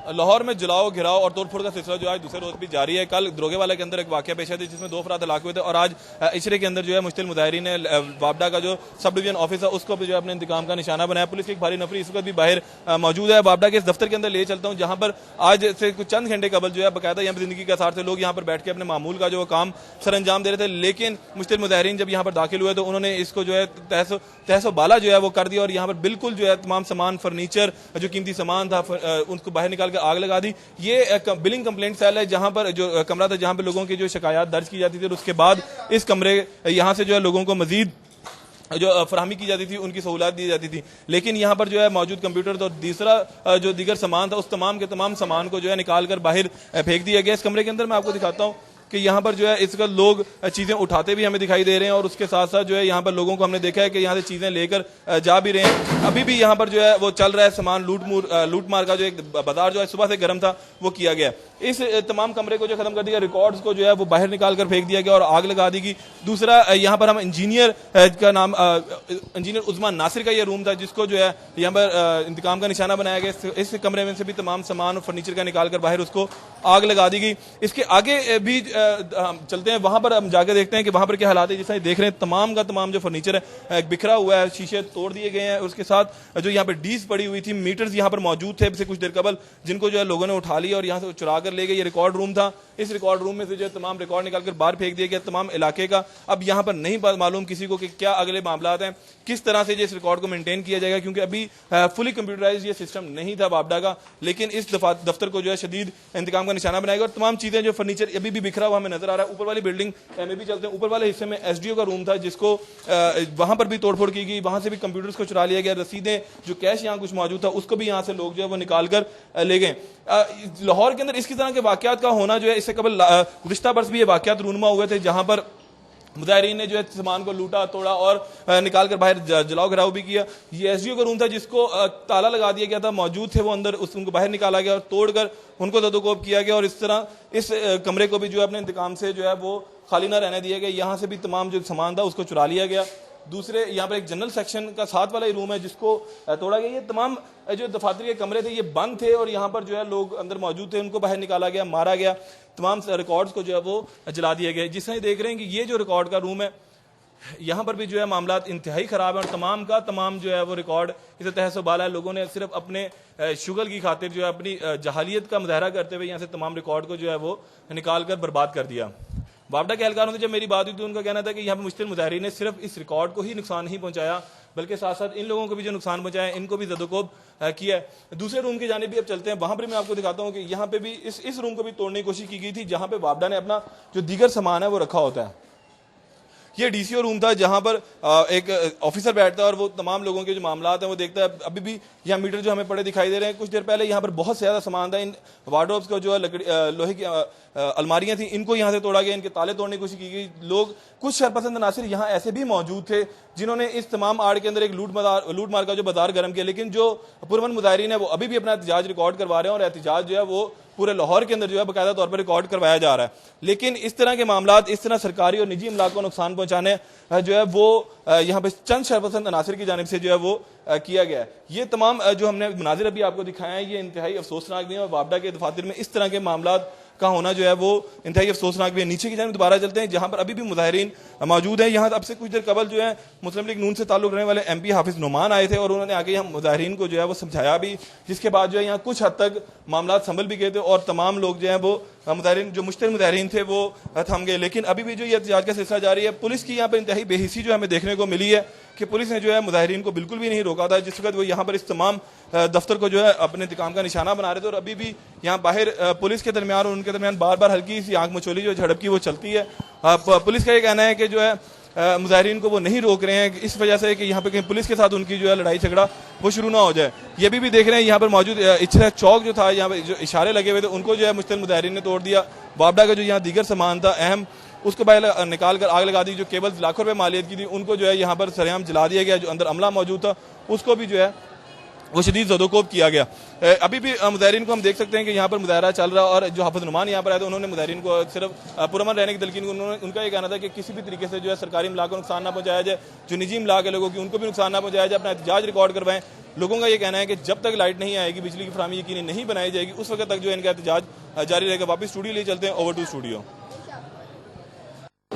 लाहौर में जलाओ घिराओ और तोड़फोड़ का सिलसिला जो आज दूसरे रोज भी जारी है। कल दरोगेवाला के अंदर एक वाकया पेश है जिसमें 2 अफराद हलाक हुए थे और आज इशरे के अंदर जो है मुश्तिल मुजाहिरीन ने वापडा का जो सब डिवीजन ऑफिस है उसको भी जो है अपने इंतकाम का निशाना बनाया। पुलिस की एक भारी नफरी इस वक्त भी बाहर मौजूद है। वापडा के इस दफ्तर के अंदर ले चलता हूँ जहां पर आज से कुछ चंद घंटे कबल जो है बाकायदा यहाँ पर जिंदगी के आसार से लोग यहाँ पर बैठ के अपने मामूल का जो काम सर अंजाम दे रहे थे, लेकिन मुश्तिल मुजाहिरीन जब यहाँ पर दाखिल हुए तो उन्होंने इसको जो है तहसो बाला जो है वो कर दिया और यहाँ पर बिल्कुल जो है तमाम सामान फर्नीचर जो कीमती सामान था उनको बाहर निकाल कर आग लगा दी। ये बिलिंग कंप्लेंट सेल है जहां पर जो कमरा था जहां पर लोगों की जो शिकायत दर्ज की जाती थी और उसके बाद इस कमरे यहां से जो है लोगों को मजीद जो फराहमी की जाती थी उनकी सहूलत दी जाती थी, लेकिन यहाँ पर जो है मौजूद कंप्यूटर और दूसरा जो दीगर सामान था उस तमाम के तमाम सामान को जो है निकाल कर बाहर फेंक दिया गया। इस कमरे के अंदर मैं आपको दिखाता हूँ कि यहाँ पर जो है इस वक्त लोग चीजें उठाते भी हमें दिखाई दे रहे हैं और उसके साथ साथ जो है यहाँ पर लोगों को हमने देखा है कि यहाँ से चीजें लेकर जा भी रहे हैं। अभी भी यहाँ पर जो है वो चल रहा है सामान लूट मार का जो एक बाजार जो है सुबह से गर्म था वो किया गया। इस तमाम कमरे को जो खत्म कर दिया, रिकॉर्ड्स को जो है वो बाहर निकाल कर फेंक दिया गया और आग लगा दी गई। दूसरा यहाँ पर हम इंजीनियर का नाम इंजीनियर उस्मान नासिर का ये रूम था जिसको जो है यहाँ पर इंतकाम का निशाना बनाया गया। इस कमरे में से भी तमाम सामान और फर्नीचर का निकाल कर बाहर उसको आग लगा दी गई। इसके आगे भी चलते हैं, वहां पर हम जाकर देखते हैं कि वहां पर क्या हालात है। जैसा देख रहे हैं तमाम का तमाम जो फर्नीचर है बिखरा हुआ है, शीशे तोड़ दिए गए हैं। उसके साथ जो यहाँ पर डीज पड़ी हुई थी, मीटर्स यहाँ पर मौजूद थे कुछ देर कबल जिनको जो है लोगों ने उठा लिया और यहाँ से चुरा कर ले गए। ये रिकॉर्ड रूम था, इस रिकॉर्ड रूम में से जो तमाम रिकॉर्ड निकालकर बाहर फेंक दिया गया तमाम इलाके का। अब यहाँ पर नहीं मालूम किसी को कि क्या अगले मामला हैं, किस तरह से इस रिकॉर्ड को मेंटेन किया जाएगा, क्योंकि अभी फुली कंप्यूटराइज ये सिस्टम नहीं था वापडा का। लेकिन इस दफ्तर को जो है शदीद इंतकाम का निशाना बनाएगा और तमाम चीजें जो फर्नीचर अभी भी बिखरा हुआ हमें नजर आ रहा है। ऊपर वाली बिल्डिंग में भी चलते हैं, ऊपर वाले हिस्से में एसडीओ का रूम था जिसको वहां पर भी तोड़फोड़ की गई, वहां से भी कंप्यूटर्स को चुरा लिया गया, रसीदें जो कैश यहाँ कुछ मौजूद था उसको भी यहाँ से लोग जो है वो निकाल कर ले गए। लाहौर के अंदर इस तरह के वाकयात का होना जो है इससे कबल गुज़िश्ता बरस भी ये वाकयात रूनुमा हुए थे जहां पर मुजाहिरीन ने जो है सामान को लूटा तोड़ा और निकाल कर बाहर जलाओ घिराव भी किया। ये एसडीओ का रूम था जिसको ताला लगा दिया गया था, मौजूद थे वो अंदर, उनको बाहर निकाला गया और तोड़कर उनको ददोकोप किया गया और इस तरह इस कमरे को भी जो है अपने इंतकाम से जो है वो खाली ना रहने दिया गया। यहाँ से भी तमाम जो सामान था उसको चुरा लिया गया। दूसरे यहाँ पर एक जनरल सेक्शन का साथ वाला ही रूम है जिसको तोड़ा गया। ये तमाम जो दफातर के कमरे थे ये बंद थे और यहाँ पर जो है लोग अंदर मौजूद थे, उनको बाहर निकाला गया, मारा गया, तमाम रिकॉर्ड्स को जो है वो जला दिए गए। जिससे देख रहे हैं कि ये जो रिकॉर्ड का रूम है यहाँ पर भी जो है मामला इंतहाई खराब है और तमाम का तमाम जो है वो रिकॉर्ड इसे तहस बाला है। लोगों ने सिर्फ अपने शुगल की खातिर जो है अपनी जहालियत का मुजाहरा करते हुए यहाँ से तमाम रिकॉर्ड को जो है वो निकाल कर बर्बाद कर दिया। वापडा के एहलकारों से जब मेरी बात हुई तो उनका कहना था कि यहाँ पर मुश्तिल मुजाहिरीन ने सिर्फ इस रिकॉर्ड को ही नुकसान नहीं पहुंचाया बल्कि साथ साथ इन लोगों को भी जो नुकसान पहुंचाया इनको भी जदोकोब किया है। दूसरे रूम की जानिब भी अब चलते हैं, वहां पर मैं आपको दिखाता हूँ कि यहाँ पे भी इस रूम को भी तोड़ने की कोशिश की गई थी जहां पे वापडा ने अपना जो दीगर सामान है वो रखा होता है। ये डीसीओ रूम था जहां पर एक ऑफिसर बैठता है और वो तमाम लोगों के जो मामला हैं वो देखता है। अभी भी यहाँ मीटर जो हमें पड़े दिखाई दे रहे हैं। कुछ देर पहले यहाँ पर बहुत ज्यादा सामान था, इन वार्डरोब्स का जो है लोहे की अलमारियां थी इनको यहाँ से तोड़ा गया, इनके ताले तोड़ने की कोशिश की गई। लोग कुछ शरपसंद नासिर यहाँ ऐसे भी मौजूद थे जिन्होंने इस तमाम आड़ के अंदर एक लूट मार का जो बाजार गर्म किया, लेकिन जो पुरअमन मुजाहिरीन है वो अभी भी अपना एहतजाज रिकॉर्ड करवा रहे हैं और एहतजाज जो है वो पूरे लाहौर के अंदर जो है बाकायदा तौर पर रिकॉर्ड करवाया जा रहा है। लेकिन इस तरह के मामला, इस तरह सरकारी और निजी इमलाक को नुकसान पहुंचाने जो है वो यहाँ पे चंद शरपसंद अनासिर की जानिब से जो है वो किया गया है। ये तमाम जो हमने मनाजिर अभी आपको दिखाया है ये इंतहाई अफसोसनाक भी है और वापडा के दफातर में इस तरह के मामला का होना जो है वो इंतहाई अफसोसनाक भी है। नीचे की जानिब दोबारा चलते हैं जहां पर अभी भी मुजाहिरीन मौजूद हैं। यहाँ अब से कुछ देर कबल जो है मुस्लिम लीग नून से ताल्लुक रखने वाले MP हाफिज नुमान आए थे और उन्होंने आगे यहाँ मुजाहिरीन को जो है वो समझाया भी, जिसके बाद जो है यहाँ कुछ हद तक मामला संभल भी गए थे और तमाम लोग जो है वो मुजाहिरीन जो मुश्तिल मुजाहिरीन थे वो थम गए। लेकिन अभी भी जो ये एहतजाज का सिलसिला जारी है। पुलिस की यहाँ पर इंतहाई बेहिसी जो हमें देखने को मिली है कि पुलिस ने जो है मुजाहिरीन को बिल्कुल भी नहीं रोका था जिस वक्त वो यहाँ पर इस तमाम दफ्तर को जो है अपने इंतकाम का निशाना बना रहे थे। और अभी भी यहाँ बाहर पुलिस के दरमियान और उनके दरमियान बार बार हल्की सी आंख मचोली जो झड़प की वो चलती है। पुलिस का ये कहना है कि जो है मुजाहिरीन को वो नहीं रोक रहे हैं इस वजह से कि यहाँ पे कहीं पुलिस के साथ उनकी जो है लड़ाई झगड़ा वो शुरू ना हो जाए। ये भी देख रहे हैं यहाँ पर मौजूद इच्छा चौक जो था, यहाँ पे जो इशारे लगे हुए थे उनको जो है मुश्तिल मुजाहिरीन ने तोड़ दिया। वापडा का जो यहाँ दीगर सामान था अहम उसको पहले निकाल कर आग लगा दी। जो केबल्स लाखों रुपए मालियत की थी उनको जो है यहाँ पर सरेआम जला दिया गया। जो अंदर अमला मौजूद था उसको भी जो है वो शदीद ज़दोकोब किया गया। अभी भी मुजाहिरीन को हम देख सकते हैं कि यहाँ पर मुजाहरा चल रहा है और जो हाफिज नुमान यहाँ पर आए थे उन्होंने मुजाहिरीन को सिर्फ पुरअमन रहने की तलकीन, उनका ये कहना था कि किसी भी तरीके से जो है सरकारी इमला को नुकसान ना पहुँचाया जाए, जो निजी इमला के लोगों की उनको भी नुकसान ना पहुँचाया जाए, अपना एहतजाज रिकॉर्ड करवाएं। लोगों का ये कहना है कि जब तक लाइट नहीं आएगी, बिजली की फराहमी यकीनी नहीं बनाई जाएगी, उस वक्त तक जो इनका एहतजाज जारी रहेगा। वापस स्टूडियो लिए चलते हैं, ओवर टू स्टूडियो।